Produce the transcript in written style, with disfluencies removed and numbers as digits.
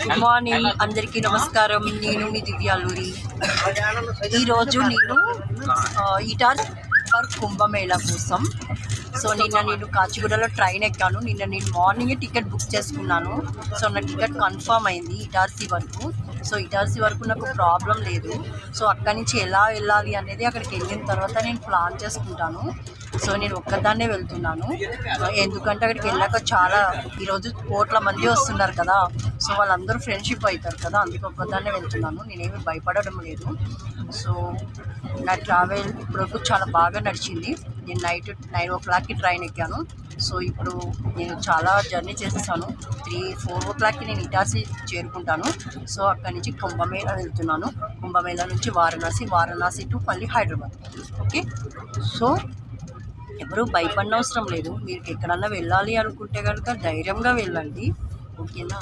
Good morning అందరికీ నమస్కారం. నేను మీ దివ్యాలూరి. ఈరోజు నేను ఇటార్ ఫర్ కుంభమేళా కోసం. సో నిన్న నేను కాచిగూడలో ట్రైన్ ఎక్కాను. నిన్న నేను మార్నింగే టికెట్ బుక్ చేసుకున్నాను. సో నా టికెట్ కన్ఫర్మ్ అయింది ఇటార్సీ వరకు. సో ఇటార్సీ వరకు నాకు ప్రాబ్లం లేదు. సో అక్కడి నుంచి ఎలా వెళ్ళాలి అనేది అక్కడికి వెళ్ళిన తర్వాత నేను ప్లాన్ చేసుకుంటాను. సో నేను ఒక్కదాన్నే వెళ్తున్నాను, ఎందుకంటే అక్కడికి వెళ్ళాక చాలా ఈరోజు కోట్ల మంది వస్తున్నారు కదా. సో వాళ్ళందరూ ఫ్రెండ్షిప్ అవుతారు కదా, అందుకే ఒక్కదాన్నే వెళ్తున్నాను. నేనేమి భయపడడం లేదు. సో నా ట్రావెల్ ఇప్పుడు చాలా బాగా నడిచింది. నేను నైట్ 9 o'clockకి ట్రైన్ ఎక్కాను. సో ఇప్పుడు నేను చాలా జర్నీ చేసేసాను. 3-4 o'clockకి నేను ఇటార్సీ చేరుకుంటాను. సో అక్కడి నుంచి కుంభమేళా వెళ్తున్నాను. కుంభమేళా నుంచి వారణాసి టు మళ్ళీ హైదరాబాద్. ఓకే, సో ఎవరు భయపడిన అవసరం లేదు. మీరు ఎక్కడన్నా వెళ్ళాలి అనుకుంటే కనుక ధైర్యంగా వెళ్ళండి, ఓకేనా.